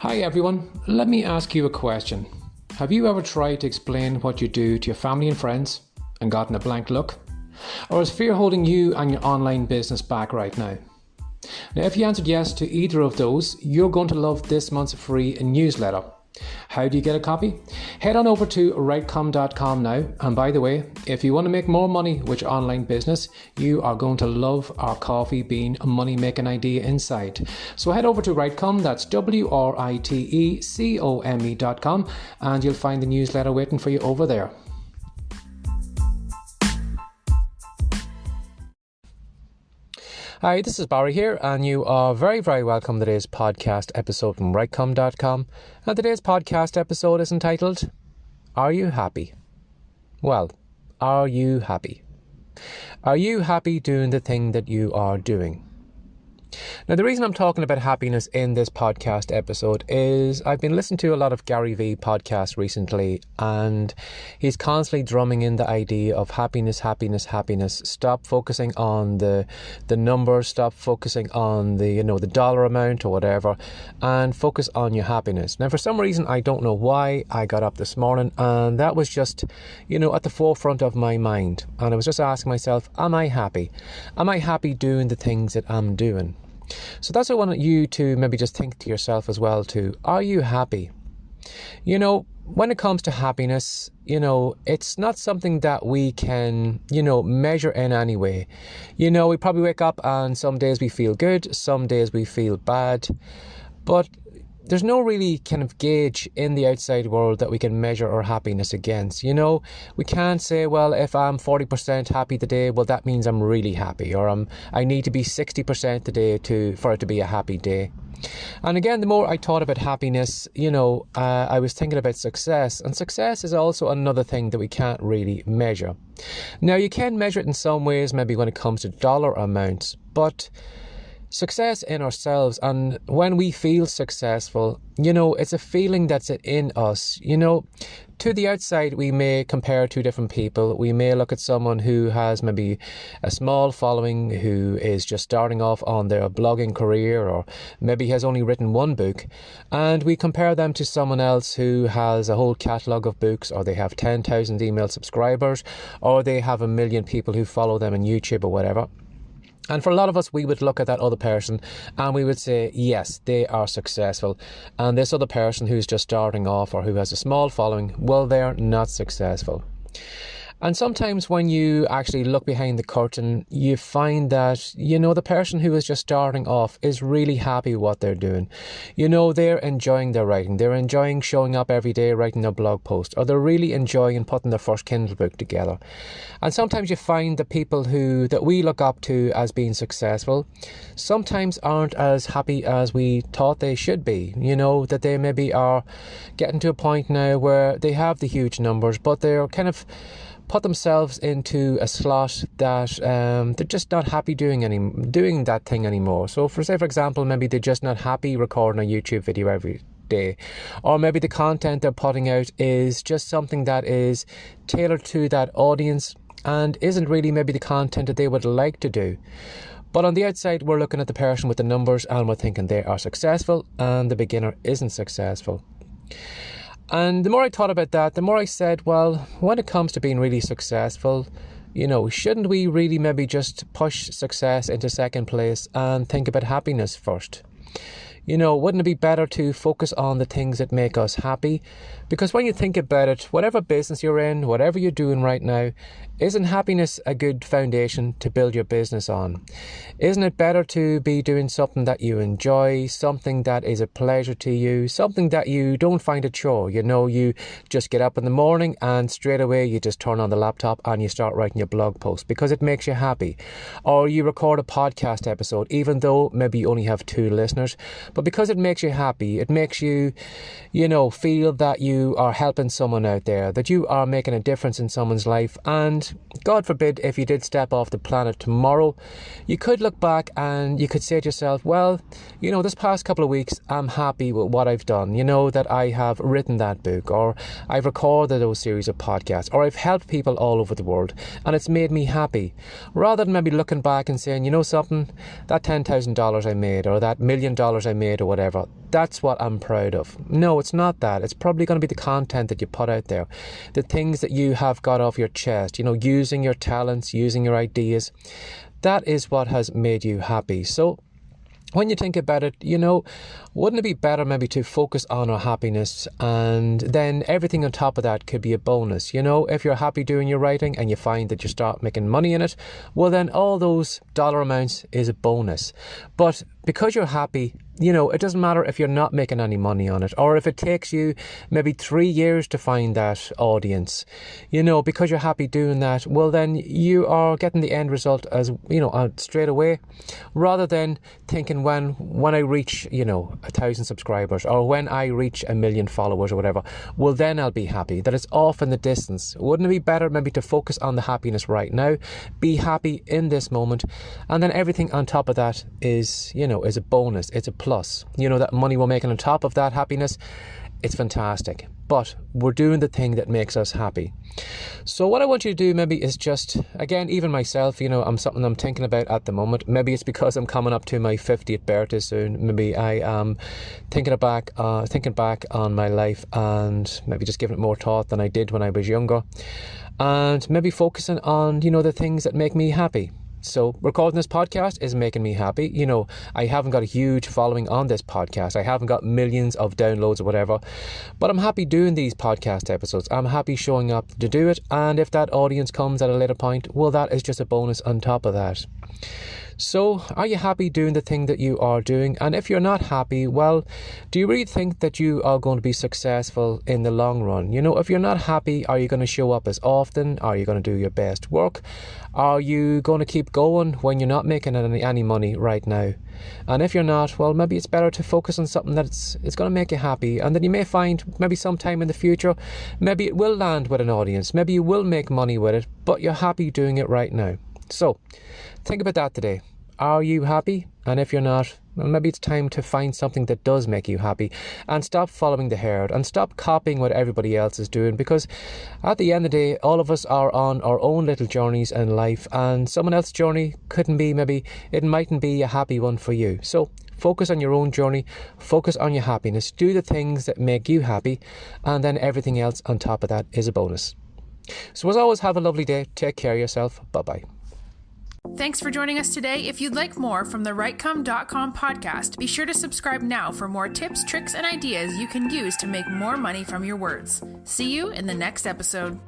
Hi everyone, let me ask you a question. Have you ever tried to explain what you do to your family and friends and gotten a blank look? Or is fear holding you and your online business back right now? Now, if you answered yes to either of those, you're going to love this month's free newsletter. How do you get a copy? Head on over to writecom.com now. And by the way, if you want to make more money with your online business, you are going to love our coffee bean money making idea inside. So head over to Writecom, that's WRITECOME.com, and you'll find the newsletter waiting for you over there. Hi, this is Barry here, and you are very, very welcome to today's podcast episode from writecom.com. And today's podcast episode is entitled, Are You Happy? Well, are you happy? Are you happy doing the thing that you are doing? Now, the reason I'm talking about happiness in this podcast episode is I've been listening to a lot of Gary Vee podcasts recently, and he's constantly drumming in the idea of happiness, happiness, happiness. Stop focusing on the numbers, stop focusing on the dollar amount or whatever, and focus on your happiness. Now, for some reason, I don't know why, I got up this morning and that was just, at the forefront of my mind. And I was just asking myself, am I happy? Am I happy doing the things that I'm doing? So that's what I want you to maybe just think to yourself as well too. Are you happy? When it comes to happiness, it's not something that we can, measure in any way. We probably wake up and some days we feel good, some days we feel bad, but there's no really kind of gauge in the outside world that we can measure our happiness against. We can't say, well, if I'm 40% happy today, well, that means I'm really happy, or I need to be 60% today for it to be a happy day. And again, the more I thought about happiness, I was thinking about success, and success is also another thing that we can't really measure. Now, you can measure it in some ways, maybe when it comes to dollar amounts, but success in ourselves, and when we feel successful, it's a feeling that's in us. To the outside, we may compare two different people. We may look at someone who has maybe a small following, who is just starting off on their blogging career, or maybe has only written one book, and we compare them to someone else who has a whole catalogue of books, or they have 10,000 email subscribers, or they have 1 million people who follow them on YouTube or whatever. And for a lot of us, we would look at that other person and we would say, yes, they are successful. And this other person who's just starting off or who has a small following, well, they're not successful. And sometimes when you actually look behind the curtain, you find that, the person who is just starting off is really happy with what they're doing. They're enjoying their writing. They're enjoying showing up every day, writing their blog post, or they're really enjoying putting their first Kindle book together. And sometimes you find the people that we look up to as being successful sometimes aren't as happy as we thought they should be. That they maybe are getting to a point now where they have the huge numbers, but they're kind of put themselves into a slot that they're just not happy doing that thing anymore. So for example, maybe they're just not happy recording a YouTube video every day, or maybe the content they're putting out is just something that is tailored to that audience and isn't really maybe the content that they would like to do. But on the outside, we're looking at the person with the numbers and we're thinking they are successful and the beginner isn't successful. And the more I thought about that, the more I said, well, when it comes to being really successful, shouldn't we really maybe just push success into second place and think about happiness first? Wouldn't it be better to focus on the things that make us happy? Because when you think about it, whatever business you're in, whatever you're doing right now, isn't happiness a good foundation to build your business on? Isn't it better to be doing something that you enjoy, something that is a pleasure to you, something that you don't find a chore? You just get up in the morning and straight away you just turn on the laptop and you start writing your blog post because it makes you happy. Or you record a podcast episode, even though maybe you only have 2 listeners, but because it makes you happy, it makes you, feel that you are helping someone out there, that you are making a difference in someone's life. And God forbid, if you did step off the planet tomorrow, you could look back and you could say to yourself, well, this past couple of weeks, I'm happy with what I've done. That I have written that book, or I've recorded those series of podcasts, or I've helped people all over the world, and it's made me happy. Rather than maybe looking back and saying, something, that $10,000 I made, or that $1 million I made or whatever, that's what I'm proud of. No, it's not that. It's probably going to be the content that you put out there, the things that you have got off your chest, using your talents, using your ideas. That is what has made you happy. So when you think about it, wouldn't it be better maybe to focus on our happiness, and then everything on top of that could be a bonus? If you're happy doing your writing and you find that you start making money in it, well then all those dollar amounts is a bonus. But because you're happy, it doesn't matter if you're not making any money on it, or if it takes you maybe 3 years to find that audience, because you're happy doing that, well then you are getting the end result as, straight away, rather than thinking when I reach, 1,000 subscribers, or when I reach 1 million followers or whatever, well then I'll be happy, that it's off in the distance. Wouldn't it be better maybe to focus on the happiness right now, be happy in this moment, and then everything on top of that is, is a bonus, it's a plus. That money we're making on top of that happiness, it's fantastic. But we're doing the thing that makes us happy. So what I want you to do maybe is just, again, even myself, something I'm thinking about at the moment. Maybe it's because I'm coming up to my 50th birthday soon. Maybe I am thinking back on my life, and maybe just giving it more thought than I did when I was younger. And maybe focusing on, the things that make me happy. So recording this podcast is making me happy. I haven't got a huge following on this podcast. I haven't got millions of downloads or whatever, but I'm happy doing these podcast episodes. I'm happy showing up to do it. And if that audience comes at a later point, well, that is just a bonus on top of that. So are you happy doing the thing that you are doing? And if you're not happy, well, do you really think that you are going to be successful in the long run? If you're not happy, are you going to show up as often? Are you going to do your best work? Are you going to keep going when you're not making any money right now? And if you're not, well, maybe it's better to focus on something that's going to make you happy. And then you may find maybe sometime in the future, maybe it will land with an audience. Maybe you will make money with it, but you're happy doing it right now. So think about that today. Are you happy? And if you're not, well, maybe it's time to find something that does make you happy, and stop following the herd and stop copying what everybody else is doing, because at the end of the day, all of us are on our own little journeys in life, and someone else's journey mightn't be a happy one for you. So focus on your own journey, focus on your happiness, do the things that make you happy, and then everything else on top of that is a bonus. So as always, have a lovely day. Take care of yourself. Bye-bye. Thanks for joining us today. If you'd like more from the Writecome.com podcast, be sure to subscribe now for more tips, tricks, and ideas you can use to make more money from your words. See you in the next episode.